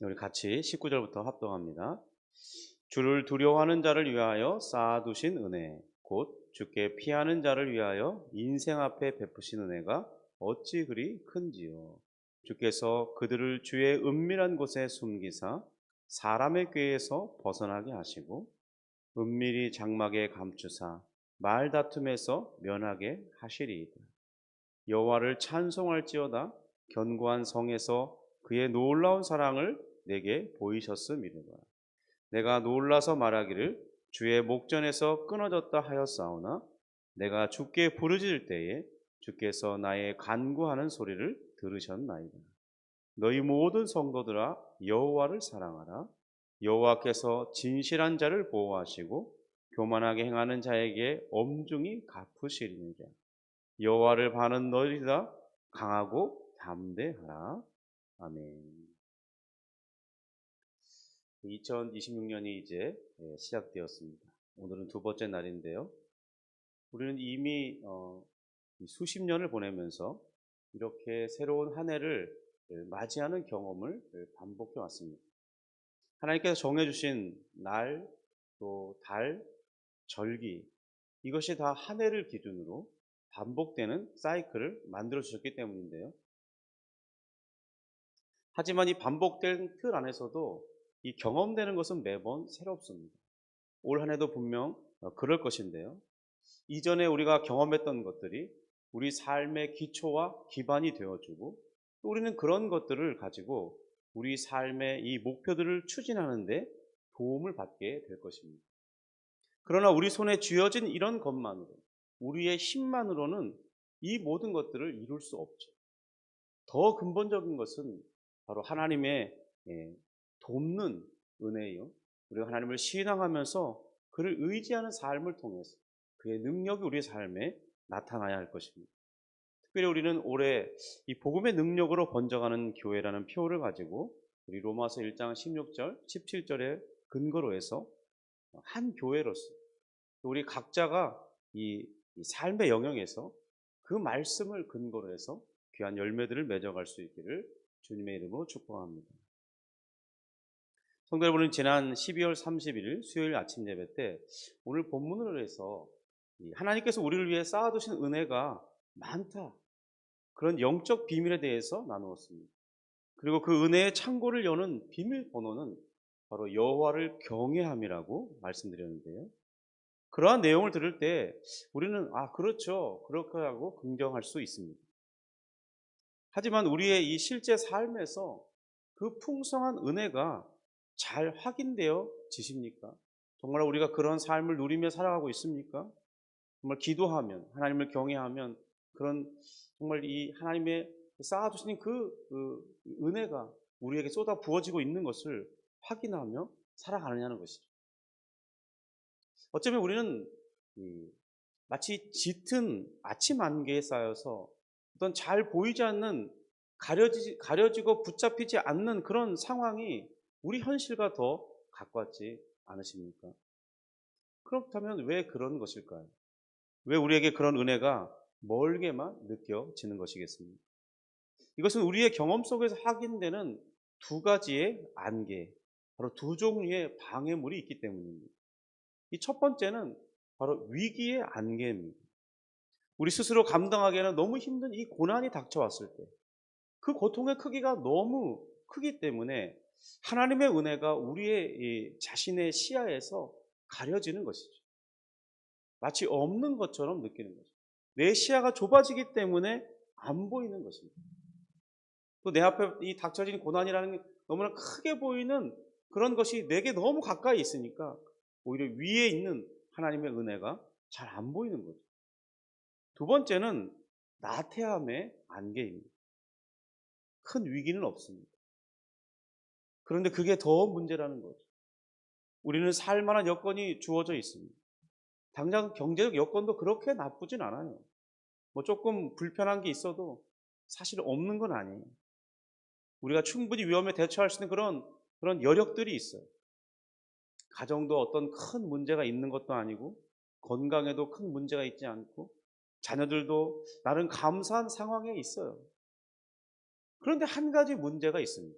우리 같이 19절부터 합독합니다. 주를 두려워하는 자를 위하여 쌓아두신 은혜, 곧 주께 피하는 자를 위하여 인생 앞에 베푸신 은혜가 어찌 그리 큰지요. 주께서 그들을 주의 은밀한 곳에 숨기사 사람의 꾀에서 벗어나게 하시고 은밀히 장막에 감추사 말다툼에서 면하게 하시리이다. 여호와를 찬송할지어다. 견고한 성에서 그의 놀라운 사랑을 내게 보이셨음이로다. 내가 놀라서 말하기를 주의 목전에서 끊어졌다 하였사오나 내가 주께 부르짖을 때에 주께서 나의 간구하는 소리를 들으셨나이다. 너희 모든 성도들아 여호와를 사랑하라. 여호와께서 진실한 자를 보호하시고 교만하게 행하는 자에게 엄중히 갚으시리니라. 여호와를 바는 너희가 강하고 담대하라. 아멘. 2026년이 이제 시작되었습니다. 오늘은 두 번째 날인데요. 우리는 이미 수십 년을 보내면서 이렇게 새로운 한 해를 맞이하는 경험을 반복해 왔습니다. 하나님께서 정해주신 날, 또 달, 절기, 이것이 다 한 해를 기준으로 반복되는 사이클을 만들어 주셨기 때문인데요. 하지만 이 반복된 틀 안에서도 이 경험되는 것은 매번 새롭습니다. 올 한 해도 분명 그럴 것인데요. 이전에 우리가 경험했던 것들이 우리 삶의 기초와 기반이 되어주고 또 우리는 그런 것들을 가지고 우리 삶의 이 목표들을 추진하는데 도움을 받게 될 것입니다. 그러나 우리 손에 쥐어진 이런 것만으로, 우리의 힘만으로는 이 모든 것들을 이룰 수 없죠. 더 근본적인 것은 바로 하나님의 돕는 은혜예요. 우리가 하나님을 신앙하면서 그를 의지하는 삶을 통해서 그의 능력이 우리의 삶에 나타나야 할 것입니다. 특별히 우리는 올해 이 복음의 능력으로 번져가는 교회라는 표를 가지고 우리 로마서 1장 16절, 17절에 근거로 해서 한 교회로서 우리 각자가 이 삶의 영역에서 그 말씀을 근거로 해서 귀한 열매들을 맺어갈 수 있기를 주님의 이름으로 축복합니다. 성도 여러분은 지난 12월 31일 수요일 아침 예배 때 오늘 본문으로 해서 하나님께서 우리를 위해 쌓아두신 은혜가 많다. 그런 영적 비밀에 대해서 나누었습니다. 그리고 그 은혜의 창고를 여는 비밀번호는 바로 여호와를 경외함이라고 말씀드렸는데요. 그러한 내용을 들을 때 우리는 그렇죠. 그렇게 하고 긍정할 수 있습니다. 하지만 우리의 이 실제 삶에서 그 풍성한 은혜가 잘 확인되어 지십니까? 정말 우리가 그런 삶을 누리며 살아가고 있습니까? 정말 기도하면, 하나님을 경외하면 그런 정말 이 하나님의 쌓아주신 그 은혜가 우리에게 쏟아 부어지고 있는 것을 확인하며 살아가느냐는 것이죠. 어쩌면 우리는 마치 짙은 아침 안개에 쌓여서 어떤 잘 보이지 않는 가려지고 붙잡히지 않는 그런 상황이 우리 현실과 더 가깝지 않으십니까? 그렇다면 왜 그런 것일까요? 왜 우리에게 그런 은혜가 멀게만 느껴지는 것이겠습니까? 이것은 우리의 경험 속에서 확인되는 두 가지의 안개, 바로 두 종류의 방해물이 있기 때문입니다. 이 첫 번째는 바로 위기의 안개입니다. 우리 스스로 감당하기에는 너무 힘든 이 고난이 닥쳐왔을 때, 그 고통의 크기가 너무 크기 때문에 하나님의 은혜가 우리의 이 자신의 시야에서 가려지는 것이죠. 마치 없는 것처럼 느끼는 거죠. 내 시야가 좁아지기 때문에 안 보이는 것입니다. 또 내 앞에 이 닥쳐진 고난이라는 게 너무나 크게 보이는 그런 것이 내게 너무 가까이 있으니까 오히려 위에 있는 하나님의 은혜가 잘 안 보이는 거죠. 두 번째는 나태함의 안개입니다. 큰 위기는 없습니다. 그런데 그게 더 문제라는 거죠. 우리는 살만한 여건이 주어져 있습니다. 당장 경제적 여건도 그렇게 나쁘진 않아요. 뭐 조금 불편한 게 있어도 사실 없는 건 아니에요. 우리가 충분히 위험에 대처할 수 있는 그런 여력들이 있어요. 가정도 어떤 큰 문제가 있는 것도 아니고 건강에도 큰 문제가 있지 않고 자녀들도 나름 감사한 상황에 있어요. 그런데 한 가지 문제가 있습니다.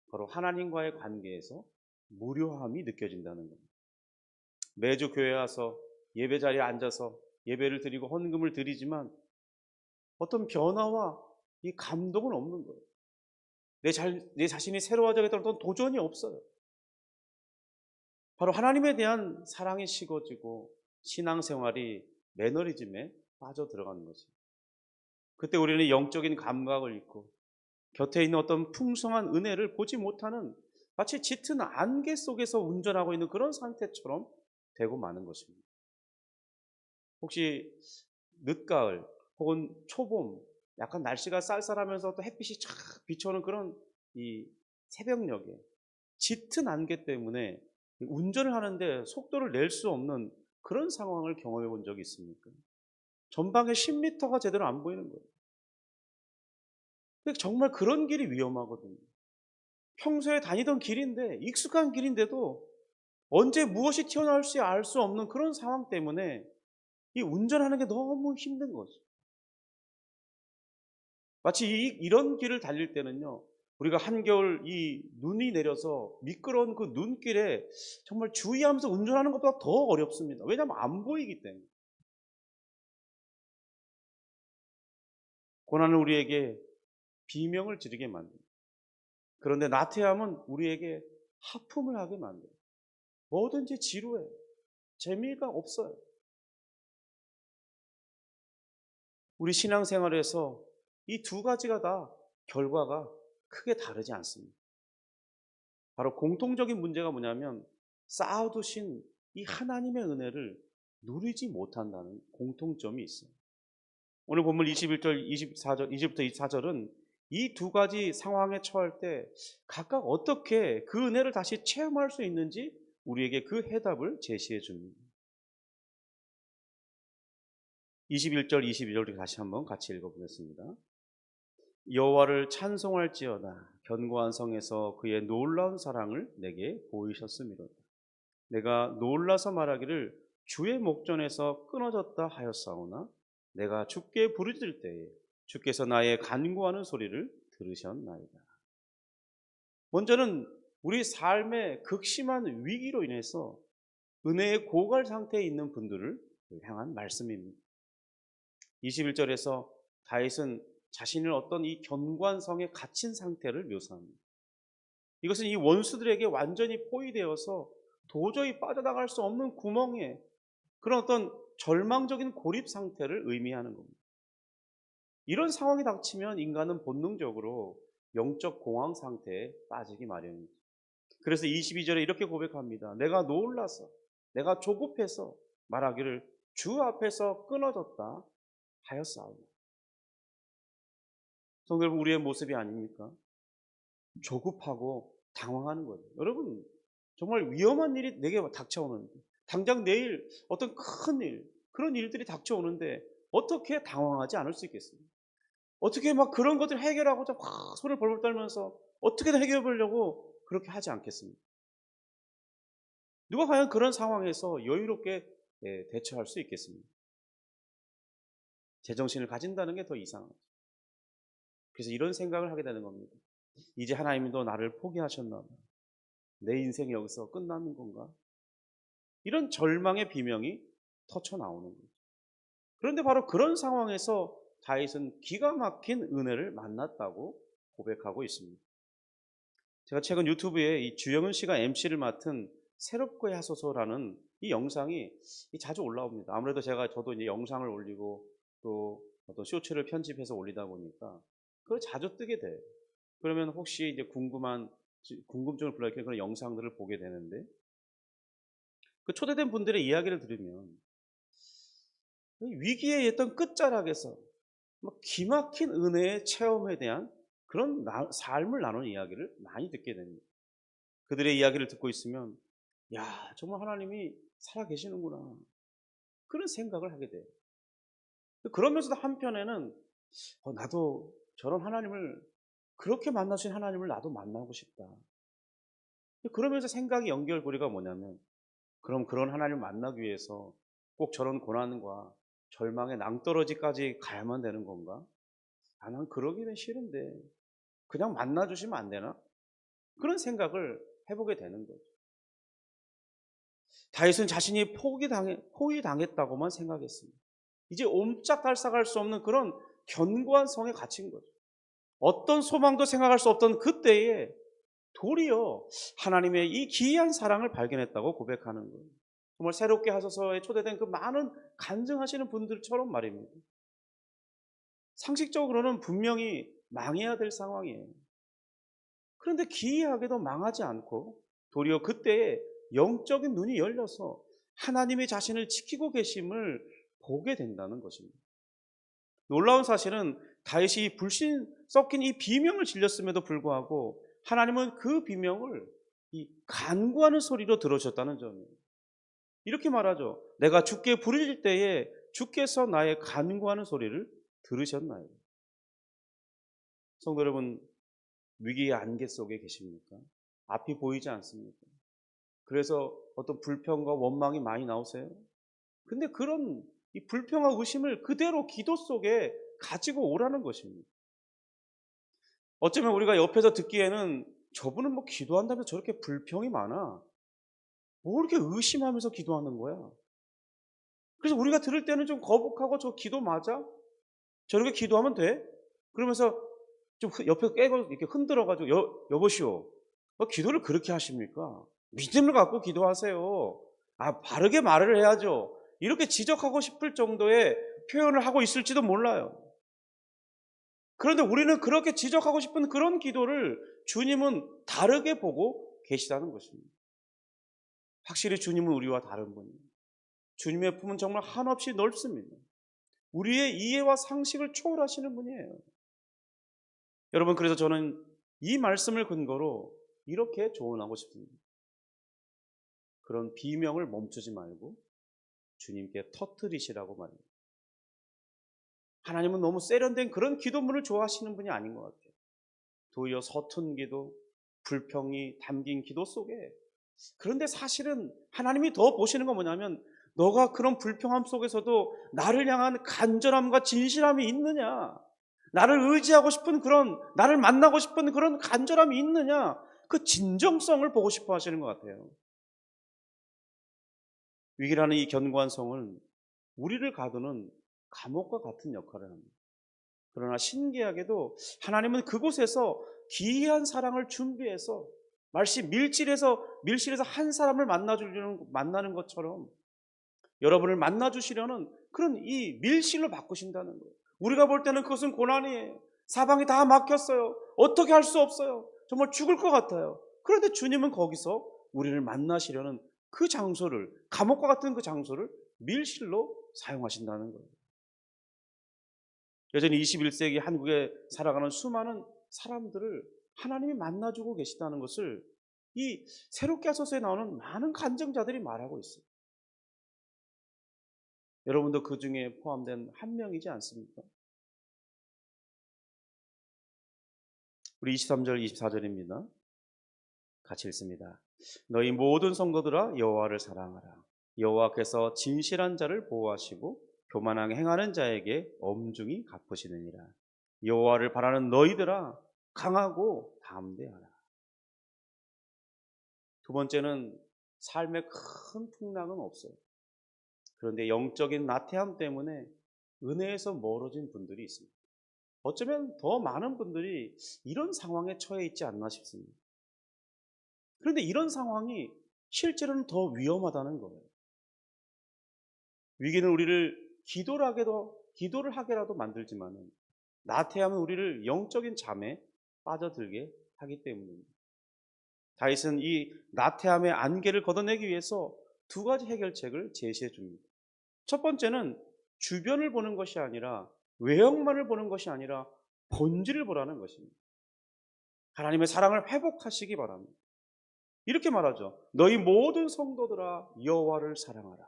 바로 하나님과의 관계에서 무료함이 느껴진다는 겁니다. 매주 교회 와서 예배 자리에 앉아서 예배를 드리고 헌금을 드리지만 어떤 변화와 이 감동은 없는 거예요. 내 자신이 새로워져야겠다는 건 도전이 없어요. 바로 하나님에 대한 사랑이 식어지고 신앙생활이 매너리즘에 빠져들어가는 거죠. 그때 우리는 영적인 감각을 잃고 곁에 있는 어떤 풍성한 은혜를 보지 못하는 마치 짙은 안개 속에서 운전하고 있는 그런 상태처럼 되고 마는 것입니다. 혹시 늦가을 혹은 초봄 약간 날씨가 쌀쌀하면서 또 햇빛이 쫙 비춰오는 그런 이 새벽녘에 짙은 안개 때문에 운전을 하는데 속도를 낼 수 없는 그런 상황을 경험해 본 적이 있습니까? 전방에 10m가 제대로 안 보이는 거예요. 근데 정말 그런 길이 위험하거든요. 평소에 다니던 길인데 익숙한 길인데도 언제 무엇이 튀어나올지 알 수 없는 그런 상황 때문에 이 운전하는 게 너무 힘든 거죠. 마치 이런 길을 달릴 때는요. 우리가 한겨울 이 눈이 내려서 미끄러운 그 눈길에 정말 주의하면서 운전하는 것보다 더 어렵습니다. 왜냐하면 안 보이기 때문에. 고난은 우리에게 비명을 지르게 만듭니다. 그런데 나태함은 우리에게 하품을 하게 만들어요. 뭐든지 지루해요. 재미가 없어요. 우리 신앙생활에서 이 두 가지가 다 결과가 크게 다르지 않습니다. 바로 공통적인 문제가 뭐냐면 쌓아두신 이 하나님의 은혜를 누리지 못한다는 공통점이 있어요. 오늘 본문 21절, 24절, 20부터 24절은 이 두 가지 상황에 처할 때 각각 어떻게 그 은혜를 다시 체험할 수 있는지 우리에게 그 해답을 제시해 줍니다. 21절, 22절 다시 한번 같이 읽어보겠습니다. 여호와를 찬송할지어다. 견고한 성에서 그의 놀라운 사랑을 내게 보이셨음이로다. 내가 놀라서 말하기를 주의 목전에서 끊어졌다 하였사오나 내가 주께 부르짖을 때에 주께서 나의 간구하는 소리를 들으셨나이다. 먼저는 우리 삶의 극심한 위기로 인해서 은혜의 고갈 상태에 있는 분들을 향한 말씀입니다. 21절에서 다윗은 자신을 어떤 이 견고한 성에 갇힌 상태를 묘사합니다. 이것은 이 원수들에게 완전히 포위되어서 도저히 빠져나갈 수 없는 구멍에 그런 어떤 절망적인 고립 상태를 의미하는 겁니다. 이런 상황이 닥치면 인간은 본능적으로 영적 공황 상태에 빠지기 마련입니다. 그래서 22절에 이렇게 고백합니다. 내가 놀라서, 내가 조급해서 말하기를 주 앞에서 끊어졌다 하였사오니. 성도 여러분, 우리의 모습이 아닙니까? 조급하고 당황하는 거예요. 여러분, 정말 위험한 일이 내게 닥쳐오는데, 당장 내일 어떤 큰 일, 그런 일들이 닥쳐오는데 어떻게 당황하지 않을 수 있겠습니까? 어떻게 막 그런 것들 해결하고자 확 손을 벌벌 떨면서 어떻게든 해결해 보려고 그렇게 하지 않겠습니까? 누가 과연 그런 상황에서 여유롭게 대처할 수 있겠습니까? 제정신을 가진다는 게 더 이상하죠. 그래서 이런 생각을 하게 되는 겁니다. 이제 하나님도 나를 포기하셨나 봐. 내 인생이 여기서 끝나는 건가? 이런 절망의 비명이 터쳐 나오는 거죠. 그런데 바로 그런 상황에서 다윗은 기가 막힌 은혜를 만났다고 고백하고 있습니다. 제가 최근 유튜브에 이 주영은 씨가 MC를 맡은 새롭게 하소서라는 이 영상이 자주 올라옵니다. 아무래도 저도 이제 영상을 올리고 또 어떤 쇼츠를 편집해서 올리다 보니까 그걸 자주 뜨게 돼요. 그러면 혹시 이제 궁금증을 불러일으키는 그런 영상들을 보게 되는데 그 초대된 분들의 이야기를 들으면 위기의 어떤 끝자락에서 기막힌 은혜의 체험에 대한 그런 삶을 나누는 이야기를 많이 듣게 됩니다. 그들의 이야기를 듣고 있으면 야, 정말 하나님이 살아계시는구나. 그런 생각을 하게 돼요. 그러면서도 한편에는 나도 저런 하나님을 그렇게 만나신 하나님을 나도 만나고 싶다. 그러면서 생각이 연결고리가 뭐냐면 그럼 그런 하나님을 만나기 위해서 꼭 저런 고난과 절망의 낭떠러지까지 가야만 되는 건가? 난 그러기는 싫은데 그냥 만나주시면 안 되나? 그런 생각을 해보게 되는 거죠. 다윗은 자신이 포위당했다고만 생각했습니다. 이제 옴짝달싹할 수 없는 그런 견고한 성에 갇힌 거죠. 어떤 소망도 생각할 수 없던 그때에 도리어 하나님의 이 기이한 사랑을 발견했다고 고백하는 거예요. 정말 새롭게 하소서에 초대된 그 많은 간증하시는 분들처럼 말입니다. 상식적으로는 분명히 망해야 될 상황이에요. 그런데 기이하게도 망하지 않고 도리어 그때에 영적인 눈이 열려서 하나님의 자신을 지키고 계심을 보게 된다는 것입니다. 놀라운 사실은 다윗이 불신 섞인 이 비명을 질렸음에도 불구하고 하나님은 그 비명을 이 간구하는 소리로 들으셨다는 점이에요. 이렇게 말하죠. 내가 주께 부르실 때에 주께서 나의 간구하는 소리를 들으셨나요? 성도 여러분, 위기의 안개 속에 계십니까? 앞이 보이지 않습니까? 그래서 어떤 불평과 원망이 많이 나오세요? 근데 그런 이 불평과 의심을 그대로 기도 속에 가지고 오라는 것입니다. 어쩌면 우리가 옆에서 듣기에는 저분은 뭐 기도한다면서 저렇게 불평이 많아. 뭐 이렇게 의심하면서 기도하는 거야? 그래서 우리가 들을 때는 좀 거북하고 저 기도 맞아? 저렇게 기도하면 돼? 그러면서 좀 옆에 깨고 이렇게 흔들어가지고 여보시오. 기도를 그렇게 하십니까? 믿음을 갖고 기도하세요. 바르게 말을 해야죠. 이렇게 지적하고 싶을 정도의 표현을 하고 있을지도 몰라요. 그런데 우리는 그렇게 지적하고 싶은 그런 기도를 주님은 다르게 보고 계시다는 것입니다. 확실히 주님은 우리와 다른 분이에요. 주님의 품은 정말 한없이 넓습니다. 우리의 이해와 상식을 초월하시는 분이에요. 여러분, 그래서 저는 이 말씀을 근거로 이렇게 조언하고 싶습니다. 그런 비명을 멈추지 말고 주님께 터뜨리시라고 말입니다. 하나님은 너무 세련된 그런 기도문을 좋아하시는 분이 아닌 것 같아요. 도리어 서툰 기도, 불평이 담긴 기도 속에, 그런데 사실은 하나님이 더 보시는 건 뭐냐면 너가 그런 불평함 속에서도 나를 향한 간절함과 진실함이 있느냐, 나를 의지하고 싶은 그런, 나를 만나고 싶은 그런 간절함이 있느냐, 그 진정성을 보고 싶어 하시는 것 같아요. 위기라는 이 견고한 성은 우리를 가두는 감옥과 같은 역할을 합니다. 그러나 신기하게도 하나님은 그곳에서 기이한 사랑을 준비해서 마치 밀실에서 한 사람을 만나는 것처럼 여러분을 만나주시려는 그런 이 밀실로 바꾸신다는 거예요. 우리가 볼 때는 그것은 고난이에요. 사방이 다 막혔어요. 어떻게 할 수 없어요. 정말 죽을 것 같아요. 그런데 주님은 거기서 우리를 만나시려는 그 장소를, 감옥과 같은 그 장소를 밀실로 사용하신다는 거예요. 여전히 21세기 한국에 살아가는 수많은 사람들을 하나님이 만나주고 계시다는 것을 이 새롭게 하소서에 나오는 많은 간증자들이 말하고 있어요. 여러분도 그 중에 포함된 한 명이지 않습니까? 우리 23절, 24절입니다. 같이 읽습니다. 너희 모든 성도들아 여호와를 사랑하라. 여호와께서 진실한 자를 보호하시고 교만하게 행하는 자에게 엄중히 갚으시느니라. 여호와를 바라는 너희들아 강하고 담대하라. 두 번째는 삶에 큰 풍랑은 없어요. 그런데 영적인 나태함 때문에 은혜에서 멀어진 분들이 있습니다. 어쩌면 더 많은 분들이 이런 상황에 처해 있지 않나 싶습니다. 그런데 이런 상황이 실제로는 더 위험하다는 거예요. 위기는 우리를 기도를 하게라도 만들지만은 나태함은 우리를 영적인 잠에 빠져들게 하기 때문입니다. 다윗은 이 나태함의 안개를 걷어내기 위해서 두 가지 해결책을 제시해 줍니다. 첫 번째는 주변을 보는 것이 아니라, 외형만을 보는 것이 아니라 본질을 보라는 것입니다. 하나님의 사랑을 회복하시기 바랍니다. 이렇게 말하죠. 너희 모든 성도들아 여호와를 사랑하라.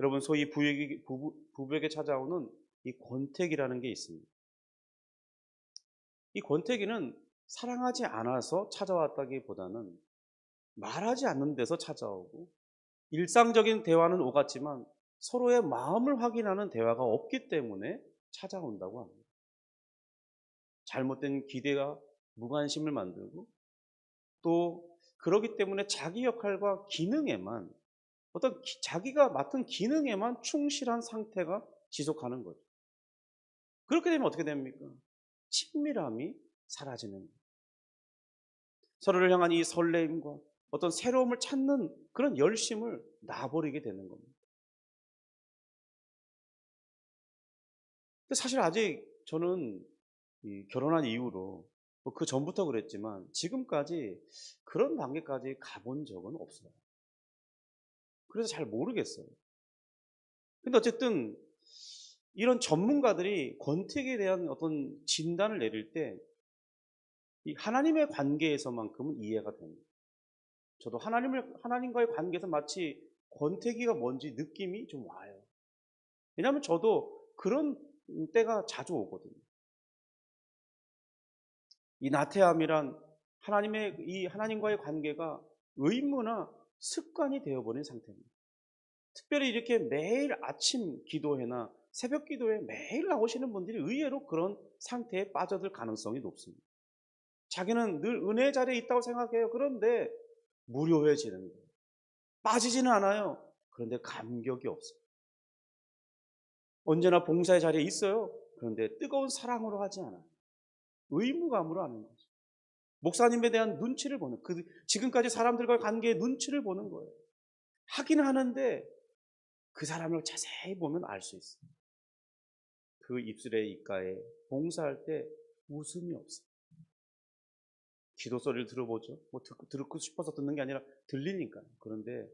여러분, 소위 부부에게 찾아오는 이 권태기라는 게 있습니다. 이 권태기는 사랑하지 않아서 찾아왔다기보다는 말하지 않는 데서 찾아오고, 일상적인 대화는 오갔지만 서로의 마음을 확인하는 대화가 없기 때문에 찾아온다고 합니다. 잘못된 기대가 무관심을 만들고 또 그러기 때문에 자기 역할과 기능에만 자기가 맡은 기능에만 충실한 상태가 지속하는 거죠. 그렇게 되면 어떻게 됩니까? 친밀함이 사라지는 거예요. 서로를 향한 이 설레임과 어떤 새로움을 찾는 그런 열심을 놔버리게 되는 겁니다. 근데 사실 아직 저는 결혼한 이후로 그 전부터 그랬지만 지금까지 그런 단계까지 가본 적은 없어요. 그래서 잘 모르겠어요. 근데 어쨌든 이런 전문가들이 권태기에 대한 어떤 진단을 내릴 때 이 하나님의 관계에서만큼은 이해가 됩니다. 저도 하나님과의 관계에서 마치 권태기가 뭔지 느낌이 좀 와요. 왜냐하면 저도 그런 때가 자주 오거든요. 이 나태함이란 하나님과의 관계가 의무나 습관이 되어버린 상태입니다. 특별히 이렇게 매일 아침 기도회나 새벽 기도에 매일 나오시는 분들이 의외로 그런 상태에 빠져들 가능성이 높습니다. 자기는 늘 은혜의 자리에 있다고 생각해요. 그런데 무료해지는 거예요. 빠지지는 않아요. 그런데 감격이 없어요. 언제나 봉사의 자리에 있어요. 그런데 뜨거운 사랑으로 하지 않아요. 의무감으로 하는 거죠. 목사님에 대한 눈치를 보는, 지금까지 사람들과의 관계의 눈치를 보는 거예요. 하긴 하는데 그 사람을 자세히 보면 알 수 있어요. 그 입술에 입가에 봉사할 때 웃음이 없어요. 기도 소리를 들어보죠. 뭐 듣고 싶어서 듣는 게 아니라 들리니까요. 그런데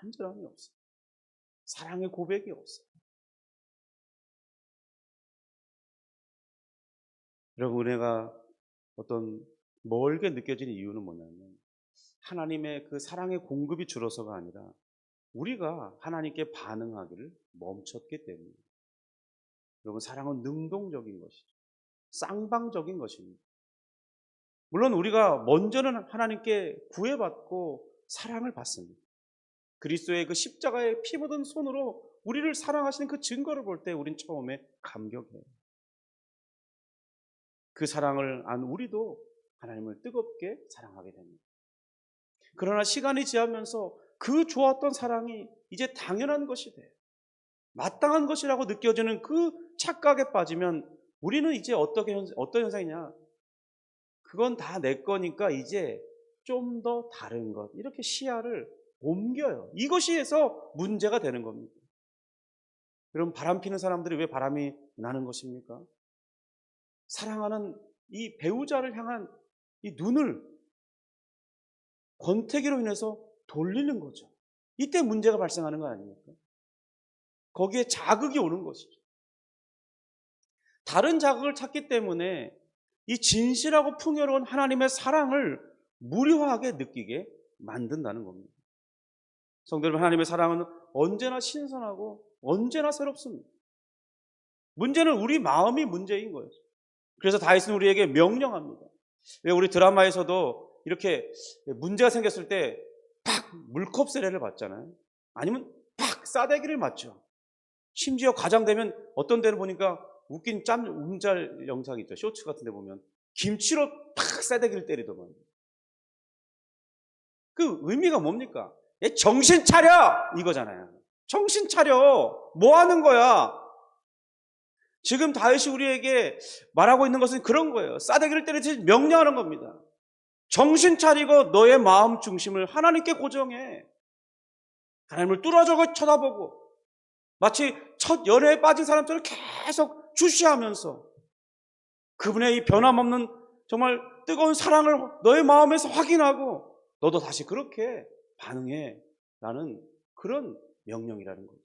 간절함이 없어요. 사랑의 고백이 없어요. 여러분, 은혜가 어떤 멀게 느껴지는 이유는 뭐냐면 하나님의 그 사랑의 공급이 줄어서가 아니라 우리가 하나님께 반응하기를 멈췄기 때문입니다. 여러분, 사랑은 능동적인 것이죠. 쌍방적인 것입니다. 물론 우리가 먼저는 하나님께 구애받고 사랑을 받습니다. 그리스도의 그 십자가에 피 묻은 손으로 우리를 사랑하시는 그 증거를 볼 때 우린 처음에 감격해요. 그 사랑을 안 우리도 하나님을 뜨겁게 사랑하게 됩니다. 그러나 시간이 지나면서 그 좋았던 사랑이 이제 당연한 것이 돼요. 마땅한 것이라고 느껴지는 그 착각에 빠지면 우리는 이제 어떤 현상이냐? 그건 다 내 거니까 이제 좀 더 다른 것, 이렇게 시야를 옮겨요. 이것이 해서 문제가 되는 겁니다. 그럼 바람 피는 사람들이 왜 바람이 나는 것입니까? 사랑하는 이 배우자를 향한 이 눈을 권태기로 인해서 돌리는 거죠. 이때 문제가 발생하는 거 아닙니까? 거기에 자극이 오는 것이죠. 다른 자극을 찾기 때문에 이 진실하고 풍요로운 하나님의 사랑을 무료하게 느끼게 만든다는 겁니다. 성도 여러분, 하나님의 사랑은 언제나 신선하고 언제나 새롭습니다. 문제는 우리 마음이 문제인 거예요. 그래서 다윗은 우리에게 명령합니다. 왜 우리 드라마에서도 이렇게 문제가 생겼을 때 팍 물컵 세례를 받잖아요. 아니면 팍 싸대기를 맞죠. 심지어 과장되면 어떤 데는 보니까 웃긴 움짤 영상 있죠. 쇼츠 같은 데 보면 김치로 팍 싸대기를 때리더만. 그 의미가 뭡니까? 정신 차려! 이거잖아요. 정신 차려! 뭐 하는 거야? 지금 다윗이 우리에게 말하고 있는 것은 그런 거예요. 싸대기를 때리듯이 명령하는 겁니다. 정신 차리고 너의 마음 중심을 하나님께 고정해. 하나님을 뚫어져고 쳐다보고 마치 첫 연애에 빠진 사람처럼 계속 주시하면서 그분의 이 변함없는 정말 뜨거운 사랑을 너의 마음에서 확인하고 너도 다시 그렇게 반응해 라는 그런 명령이라는 거죠.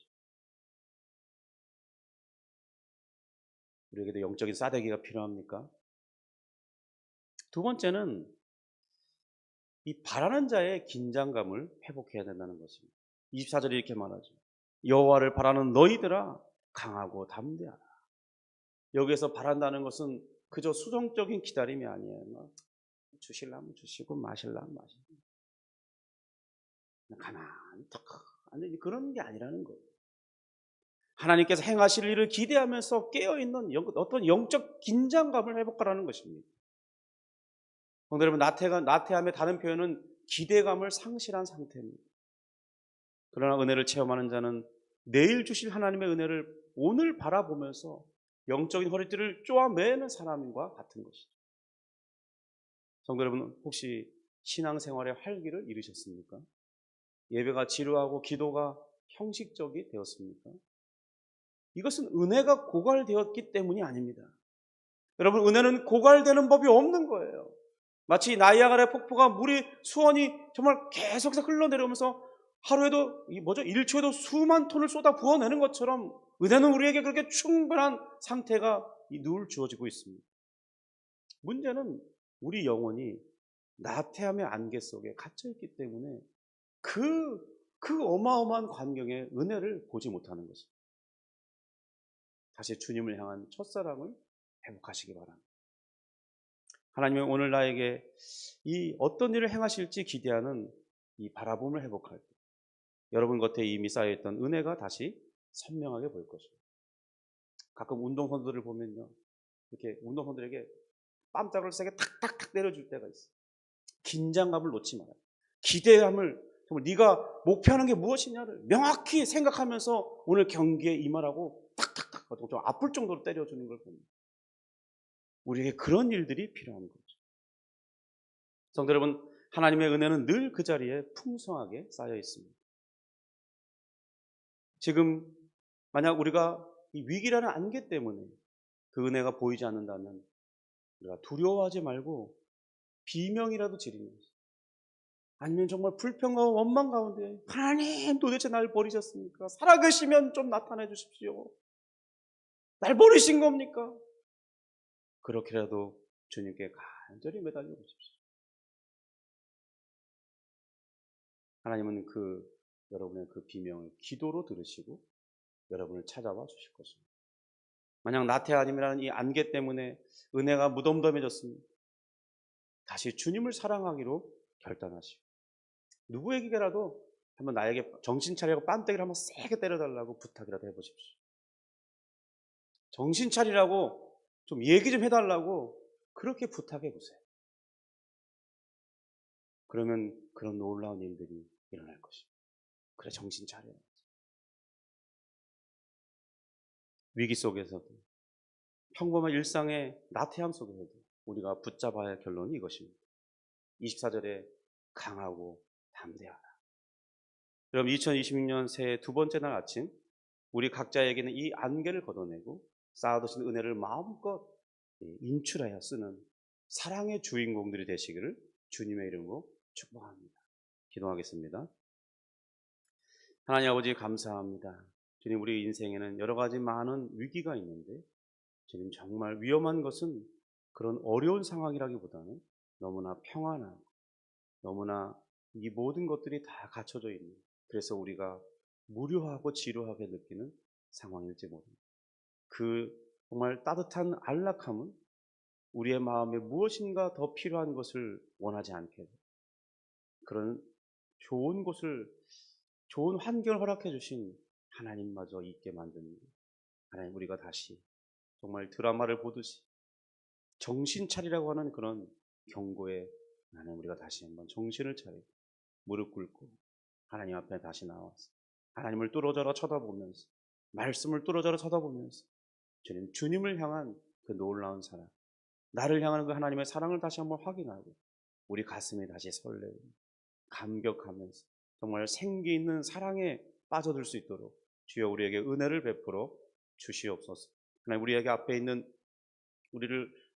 우리에게도 영적인 싸대기가 필요합니까? 두 번째는 이 바라는 자의 긴장감을 회복해야 된다는 것입니다. 24절에 이렇게 말하죠. 여호와를 바라는 너희들아 강하고 담대하라. 여기에서 바란다는 것은 그저 수동적인 기다림이 아니에요. 주실라면 주시고 마실라면 마시고 가만히 탁 아니 그런 게 아니라는 거예요. 하나님께서 행하실 일을 기대하면서 깨어있는 어떤 영적 긴장감을 회복하라는 것입니다. 성도 여러분, 나태함의 다른 표현은 기대감을 상실한 상태입니다. 그러나 은혜를 체험하는 자는 내일 주실 하나님의 은혜를 오늘 바라보면서 영적인 허리띠를 쪼아매는 사람과 같은 것이죠. 성도 여러분, 혹시 신앙생활의 활기를 잃으셨습니까? 예배가 지루하고 기도가 형식적이 되었습니까? 이것은 은혜가 고갈되었기 때문이 아닙니다. 여러분, 은혜는 고갈되는 법이 없는 거예요. 마치 나이아가라 폭포가 수원이 정말 계속해서 흘러내려오면서 하루에도 1초에도 수만 톤을 쏟아 부어내는 것처럼 은혜는 우리에게 그렇게 충분한 상태가 늘 주어지고 있습니다. 문제는 우리 영혼이 나태함의 안개 속에 갇혀 있기 때문에 그 어마어마한 광경에 은혜를 보지 못하는 것입니다. 다시 주님을 향한 첫사랑을 회복하시기 바랍니다. 하나님은 오늘 나에게 이 어떤 일을 행하실지 기대하는 이 바라봄을 회복할 때 여러분 곁에 이미 쌓여있던 은혜가 다시 선명하게 보일 것입니다. 가끔 운동선수들을 보면요, 이렇게 운동선수들에게 뺨짝을 세게 탁탁탁 때려줄 때가 있어요. 긴장감을 놓지 말아요. 기대감을, 정말 네가 목표하는 게 무엇이냐를 명확히 생각하면서 오늘 경기에 임하라고 탁탁탁 좀 아플 정도로 때려주는 걸 봅니다. 우리에게 그런 일들이 필요한 거죠. 성도 여러분, 하나님의 은혜는 늘 그 자리에 풍성하게 쌓여 있습니다. 지금 만약 우리가 이 위기라는 안개 때문에 그 은혜가 보이지 않는다면 우리가 두려워하지 말고 비명이라도 지르면서, 아니면 정말 불평과 원망 가운데 하나님 도대체 날 버리셨습니까? 살아계시면 좀 나타내 주십시오. 날 버리신 겁니까? 그렇게라도 주님께 간절히 매달려 보십시오. 하나님은 여러분의 그 비명을 기도로 들으시고 여러분을 찾아와 주실 것입니다. 만약 나태함이라는 이 안개 때문에 은혜가 무덤덤해졌습니다. 다시 주님을 사랑하기로 결단하시고 누구에게라도 한번 나에게 정신 차리고 뺨때기를 한번 세게 때려달라고 부탁이라도 해보십시오. 정신 차리라고 좀 얘기 좀 해달라고 그렇게 부탁해 보세요. 그러면 그런 놀라운 일들이 일어날 것입니다. 그래, 정신 차려요. 위기 속에서도, 평범한 일상의 나태함 속에서도 우리가 붙잡아야 할 결론이 이것입니다. 24절에 강하고 담대하라. 여러분, 2026년 새해 두 번째 날 아침, 우리 각자에게는 이 안개를 걷어내고 쌓아두신 은혜를 마음껏 인출하여 쓰는 사랑의 주인공들이 되시기를 주님의 이름으로 축복합니다. 기도하겠습니다. 하나님 아버지, 감사합니다. 주님, 우리 인생에는 여러 가지 많은 위기가 있는데 주님, 정말 위험한 것은 그런 어려운 상황이라기보다는 너무나 평안하고 너무나 이 모든 것들이 다 갖춰져 있는, 그래서 우리가 무료하고 지루하게 느끼는 상황일지 모릅니다. 그 정말 따뜻한 안락함은 우리의 마음에 무엇인가 더 필요한 것을 원하지 않게 해요. 그런 좋은 환경을 허락해 주신 하나님마저 있게 만듭니다. 하나님, 우리가 다시 정말 드라마를 보듯이 정신 차리라고 하는 그런 경고에 하나님, 우리가 다시 한번 정신을 차리고 무릎 꿇고 하나님 앞에 다시 나와서 하나님을 뚫어져라 쳐다보면서, 말씀을 뚫어져라 쳐다보면서 주님을 향한 그 놀라운 사랑, 나를 향하는 그 하나님의 사랑을 다시 한번 확인하고 우리 가슴에 다시 설레고 감격하면서 정말 생기 있는 사랑에 빠져들 수 있도록 주여 우리에게 은혜를 베풀어 주시옵소서. 하나님, 우리에게 앞에 있는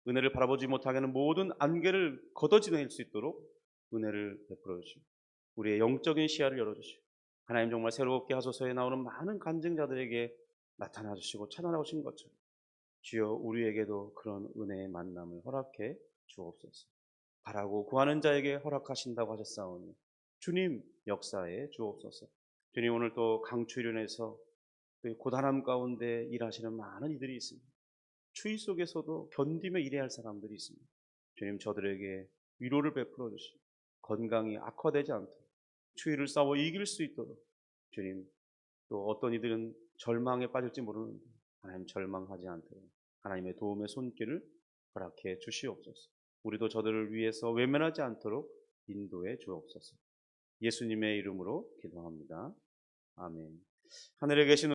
은혜를 바라보지 못하게 하는 모든 안개를 걷어지낼 수 있도록 은혜를 베풀어 주시고 우리의 영적인 시야를 열어주시고 하나님, 정말 새롭게 하소서에 나오는 많은 간증자들에게 나타나 주시고 찾아나오신 것처럼 주여 우리에게도 그런 은혜의 만남을 허락해 주옵소서. 바라고 구하는 자에게 허락하신다고 하셨사오니 주님 역사에 주옵소서. 주님, 오늘 또 강추위로 인해서 고단함 가운데 일하시는 많은 이들이 있습니다. 추위 속에서도 견디며 일해야 할 사람들이 있습니다. 주님, 저들에게 위로를 베풀어 주시고 건강이 악화되지 않도록 추위를 싸워 이길 수 있도록 주님, 또 어떤 이들은 절망에 빠질지 모르는데 하나님, 절망하지 않도록 하나님의 도움의 손길을 허락해 주시옵소서. 우리도 저들을 위해서 외면하지 않도록 인도해 주옵소서. 예수님의 이름으로 기도합니다. 아멘. 하늘에 계신